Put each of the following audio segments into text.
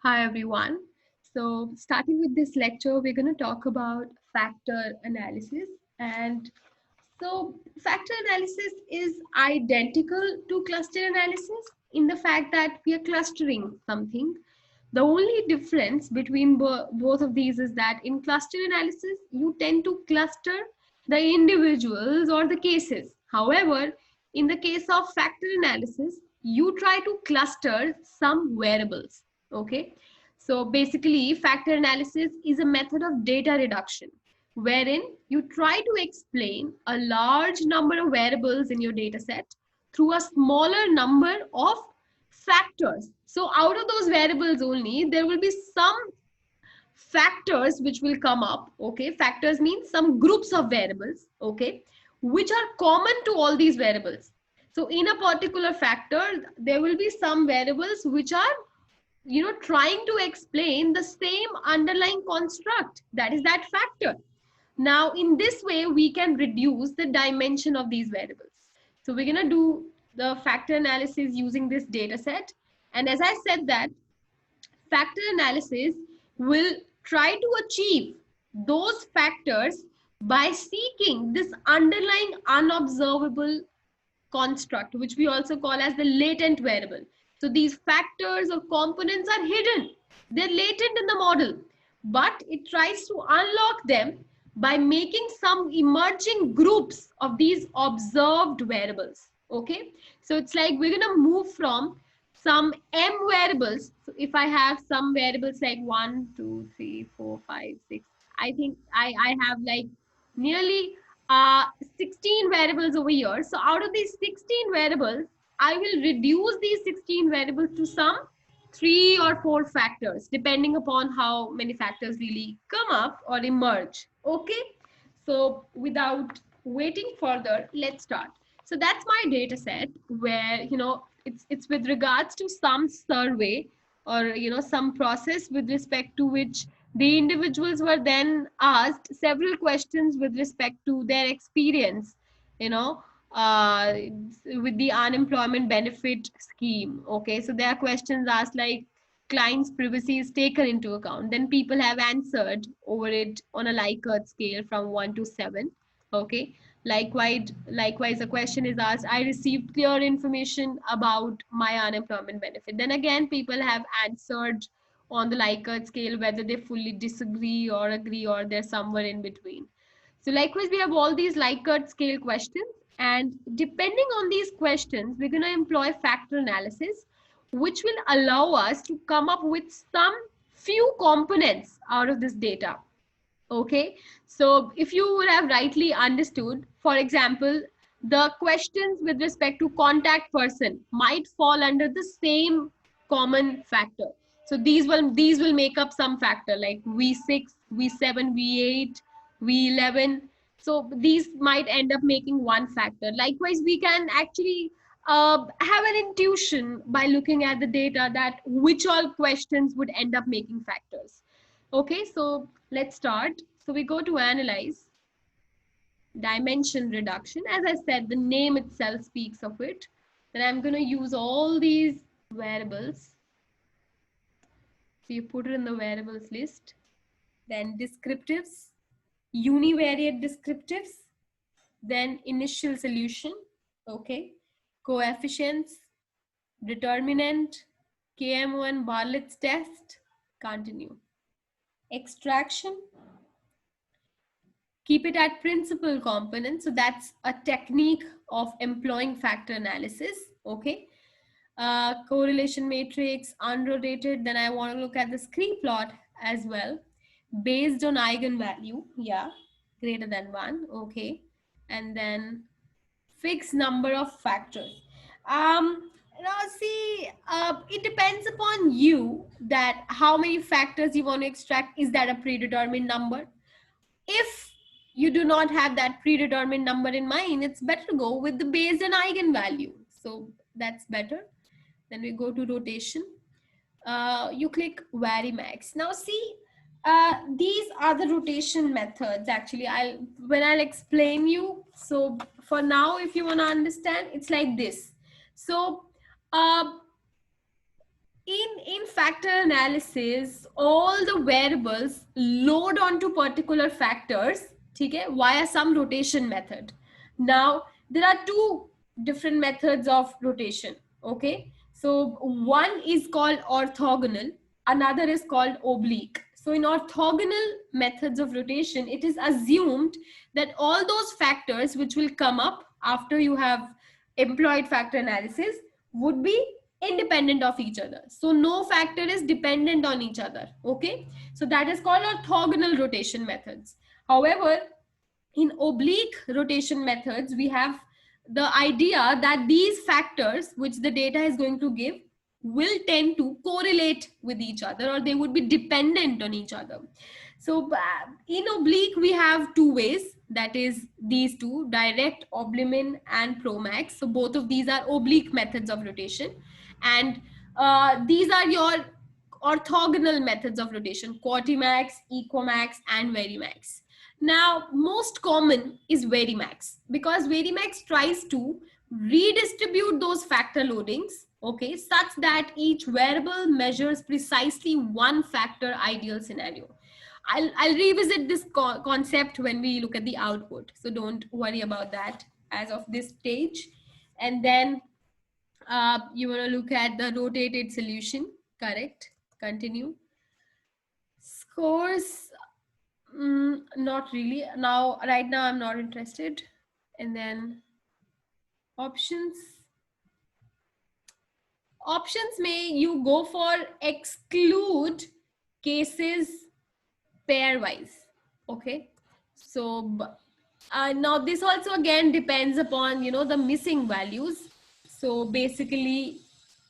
Hi everyone. So starting with this lecture, we're going to talk about factor analysis. And so factor analysis is identical to cluster analysis in the fact that we are clustering something. The only difference between both of these is that in cluster analysis, you tend to cluster the individuals or the cases. However, in the case of factor analysis, you try to cluster some variables. Okay. So basically, factor analysis is a method of data reduction wherein you try to explain a large number of variables in your data set through a smaller number of factors. So out of those variables only, there will be some factors which will come up. Okay, factors means some groups of variables, okay, which are common to all these variables. So in a particular factor, there will be some variables which are trying to explain the same underlying construct, that is that factor. Now in this way we can reduce the dimension of these variables. So we're going to do the factor analysis using this data set. And as I said that factor analysis will try to achieve those factors by seeking this underlying unobservable construct, which we also call as the latent variable. So these factors or components are hidden. They're latent in the model, but it tries to unlock them by making some emerging groups of these observed variables. Okay. So it's like we're going to move from some m variables. So if I have some variables like 1, 2, 3, 4, 5, 6, I think I have like nearly 16 variables over here. So out of these 16 variables, I will reduce these 16 variables to some 3 or 4 factors, depending upon how many factors really come up or emerge. Okay. So without waiting further, let's start. So that's my data set where, it's with regards to some survey or, some process with respect to which the individuals were then asked several questions with respect to their experience, you know, uh, with the unemployment benefit scheme. Okay, so there are questions asked like client's privacy is taken into account. Then people have answered over it on a Likert scale from 1 to 7. Okay. Likewise, a question is asked, I received clear information about my unemployment benefit. Then again, people have answered on the Likert scale, whether they fully disagree or agree, or they're somewhere in between. So likewise, we have all these Likert scale questions. And depending on these questions, we're going to employ factor analysis, which will allow us to come up with some few components out of this data. Okay, so if you would have rightly understood, for example, the questions with respect to contact person might fall under the same common factor. So these will make up some factor like V6, V7, V8, V11. So these might end up making one factor. Likewise, we can actually have an intuition by looking at the data that which all questions would end up making factors. Okay, so let's start. So we go to analyze dimension reduction. As I said, the name itself speaks of it. Then I'm going to use all these variables. So you put it in the variables list. Then descriptives, univariate descriptives, then initial solution. Okay, coefficients, determinant, Kmo Bartlett's test. Continue. Extraction, keep it at principal component. So that's a technique of employing factor analysis. Okay. Correlation matrix, unrotated. Then I want to look at the scree plot as well, based on eigenvalue. Yeah, greater than 1. Okay. And then fixed number of factors. Now see, it depends upon you that how many factors you want to extract. Is that a predetermined number? If you do not have that predetermined number in mind, it's better to go with the based on eigenvalue. So that's better. Then we go to rotation. You click vary max. Now see, these are the rotation methods. Actually, I'll explain you. So for now, if you want to understand, it's like this. So in in factor analysis, all the variables load onto particular factors, okay, via some rotation method. Now, there are two different methods of rotation, okay? So one is called orthogonal, another is called oblique. So in orthogonal methods of rotation, it is assumed that all those factors which will come up after you have employed factor analysis would be independent of each other. So no factor is dependent on each other, okay? So that is called orthogonal rotation methods. However, in oblique rotation methods, we have the idea that these factors which the data is going to give will tend to correlate with each other, or they would be dependent on each other. So in oblique, we have two ways, that is these two, direct, Oblimin and Promax. So both of these are oblique methods of rotation. And these are your orthogonal methods of rotation, Quantimax, Equamax, and Verimax. Now, most common is Verimax, because Verimax tries to redistribute those factor loadings, okay, such that each variable measures precisely one factor ideal scenario. I'll revisit this concept when we look at the output, so don't worry about that as of this stage. And then you want to look at the rotated solution, correct? Continue. Scores, not really. Now, right now, I'm not interested. And then options. Options may you go for exclude cases pairwise. Okay. So now this also again depends upon, the missing values. So basically,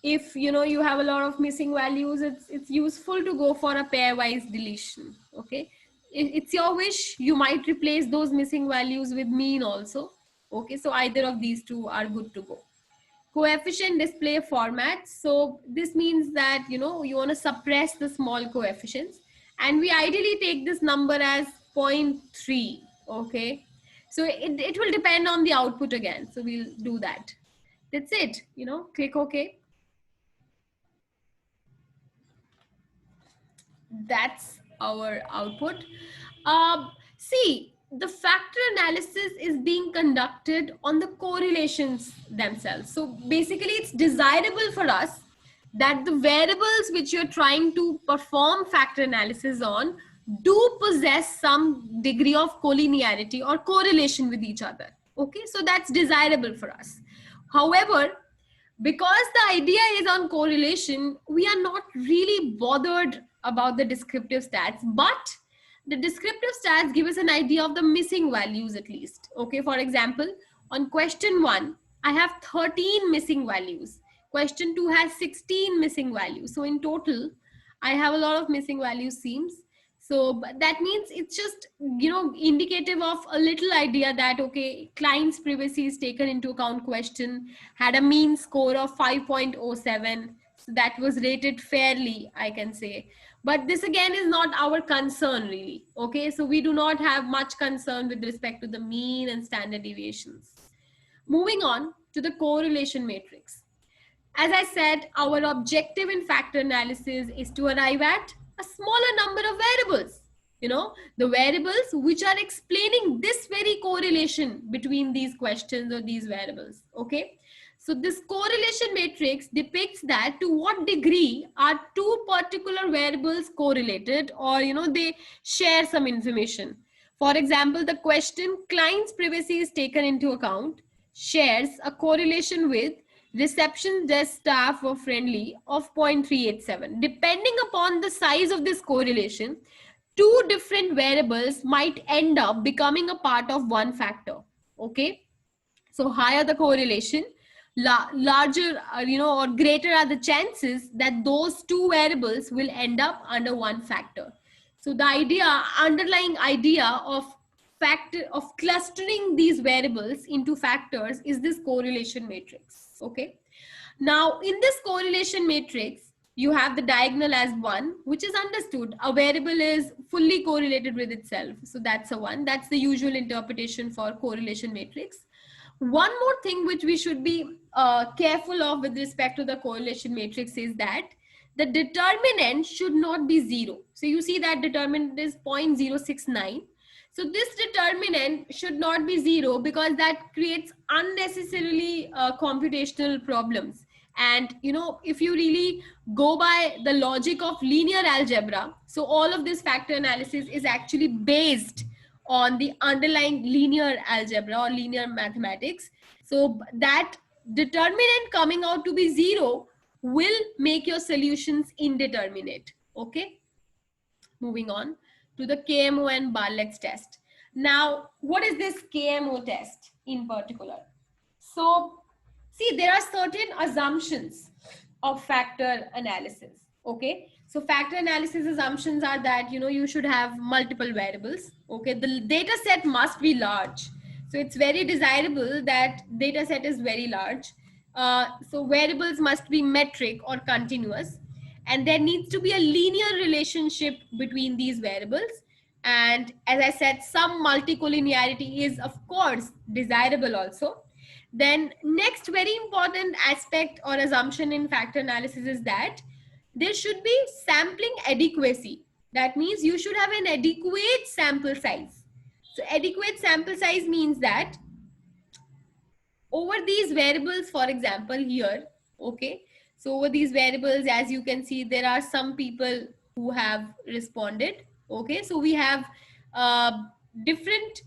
if you have a lot of missing values, it's useful to go for a pairwise deletion. Okay, it's your wish. You might replace those missing values with mean also. Okay, so either of these two are good to go. Coefficient display formats. So this means that you want to suppress the small coefficients, and we ideally take this number as 0.3. Okay, so it will depend on the output again, so we'll do that. That's it. Click OK. That's our output. See, the factor analysis is being conducted on the correlations themselves. So basically, it's desirable for us that the variables which you're trying to perform factor analysis on do possess some degree of collinearity or correlation with each other. Okay, so that's desirable for us. However, because the idea is on correlation, we are not really bothered about the descriptive stats, but the descriptive stats give us an idea of the missing values at least. Okay, for example, on question 1, I have 13 missing values. Question 2 has 16 missing values. So in total, I have a lot of missing values seems. So that means it's just, indicative of a little idea that, okay, client's privacy is taken into account. Question had a mean score of 5.07. So that was rated fairly, I can say. But this again is not our concern really. Okay, so we do not have much concern with respect to the mean and standard deviations. Moving on to the correlation matrix. As I said, our objective in factor analysis is to arrive at a smaller number of variables, the variables which are explaining this very correlation between these questions or these variables. Okay, so this correlation matrix depicts that to what degree are two particular variables correlated, or they share some information. For example, the question client's privacy is taken into account shares a correlation with reception desk staff were friendly of 0.387. Depending upon the size of this correlation, two different variables might end up becoming a part of one factor. Okay, so higher the correlation, larger or greater are the chances that those two variables will end up under one factor. So the underlying idea of clustering these variables into factors is this correlation matrix. Okay, now in this correlation matrix, you have the diagonal as 1, which is understood. A variable is fully correlated with itself. So that's a 1. That's the usual interpretation for correlation matrix. One more thing which we should be careful of with respect to the correlation matrix is that the determinant should not be 0. So you see that determinant is 0.069. So this determinant should not be 0 because that creates unnecessarily computational problems. And you know, if you really go by the logic of linear algebra, so all of this factor analysis is actually based on the underlying linear algebra or linear mathematics. So that determinant coming out to be 0 will make your solutions indeterminate. Okay, moving on to the KMO and Bartlett's test. Now, what is this KMO test in particular? So, see, there are certain assumptions of factor analysis. Okay, so factor analysis assumptions are that, you know, you should have multiple variables. Okay, the data set must be large. So it's very desirable that data set is very large. So variables must be metric or continuous, and there needs to be a linear relationship between these variables. And as I said, some multicollinearity is of course desirable also. Then next very important aspect or assumption in factor analysis is that there should be sampling adequacy. That means you should have an adequate sample size. So adequate sample size means that over these variables, for example, here, okay, so over these variables, as you can see, there are some people who have responded. Okay, so we have uh, different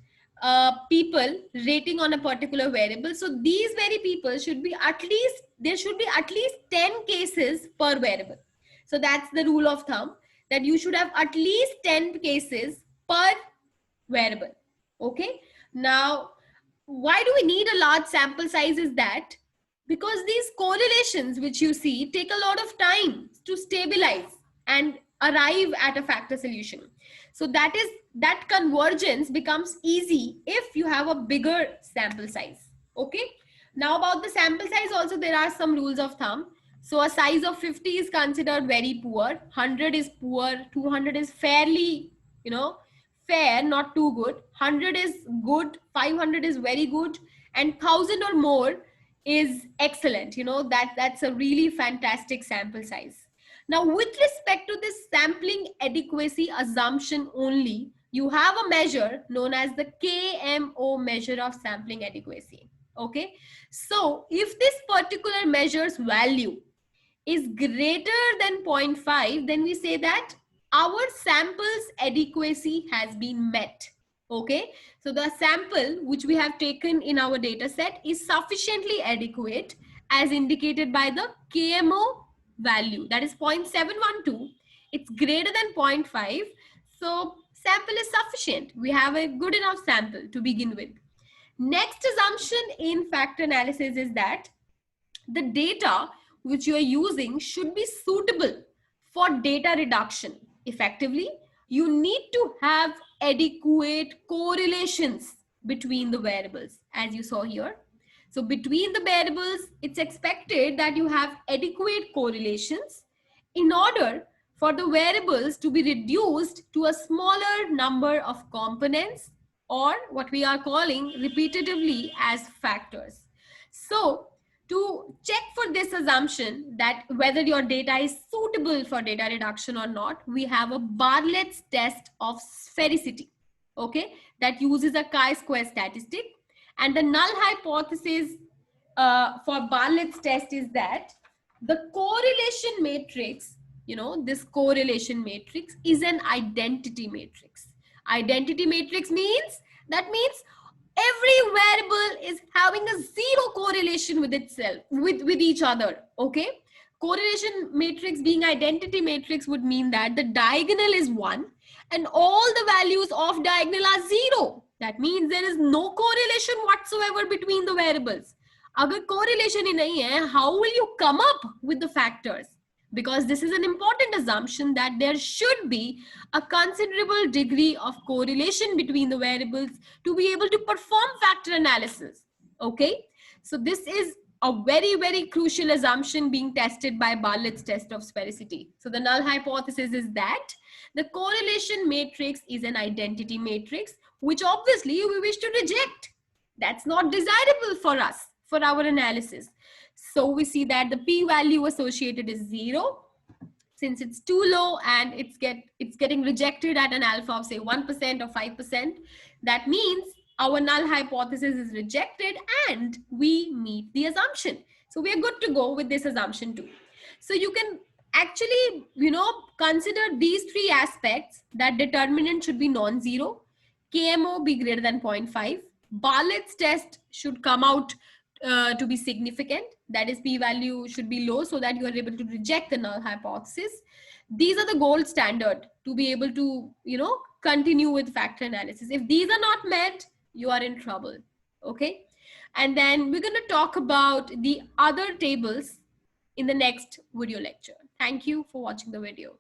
people rating on a particular variable. So these very people should be at least, there should be at least 10 cases per variable. So that's the rule of thumb, that you should have at least 10 cases per variable. Okay, now why do we need a large sample size is that because these correlations which you see take a lot of time to stabilize and arrive at a factor solution. So that convergence becomes easy if you have a bigger sample size. Okay, now about the sample size also, there are some rules of thumb. So a size of 50 is considered very poor, 100 is poor, 200 is fairly, you know, fair, not too good, 100 is good, 500 is very good, and 1000 or more is excellent. You know, that's a really fantastic sample size. Now with respect to this sampling adequacy assumption only, you have a measure known as the KMO measure of sampling adequacy. Okay, so if this particular measure's value is greater than 0.5, then we say that our sample's adequacy has been met. Okay, so the sample which we have taken in our data set is sufficiently adequate as indicated by the KMO value, that is 0.712. It's greater than 0.5. So sample is sufficient. We have a good enough sample to begin with. Next assumption in factor analysis is that the data which you are using should be suitable for data reduction. Effectively, you need to have adequate correlations between the variables, as you saw here. So between the variables, it's expected that you have adequate correlations in order for the variables to be reduced to a smaller number of components, or what we are calling repetitively as factors. So to check for this assumption that whether your data is suitable for data reduction or not, we have a Bartlett's test of sphericity, okay, that uses a chi-square statistic. And the null hypothesis for Bartlett's test is that the correlation matrix, you know, this correlation matrix is an identity matrix. Identity matrix means, that means every variable is having a zero correlation with itself, with each other. Okay, correlation matrix being identity matrix would mean that the diagonal is 1 and all the values of diagonal are 0. That means there is no correlation whatsoever between the variables. Agar correlation hi nahi hai, how will you come up with the factors? Because this is an important assumption that there should be a considerable degree of correlation between the variables to be able to perform factor analysis. Okay, so this is a very, very crucial assumption being tested by Bartlett's test of sphericity. So the null hypothesis is that the correlation matrix is an identity matrix, which obviously we wish to reject. That's not desirable for us, for our analysis. So we see that the p-value associated is 0. since it's too low and it's getting rejected at an alpha of say 1% or 5%, that means our null hypothesis is rejected and we meet the assumption. So we are good to go with this assumption too. So you can actually, consider these three aspects: that determinant should be non-zero, KMO be greater than 0.5, Bartlett's test should come out to be significant, that is p-value should be low so that you are able to reject the null hypothesis. These are the gold standard to be able to continue with factor analysis. If these are not met, you are in trouble. Okay, and then we're going to talk about the other tables in the next video lecture. Thank you for watching the video.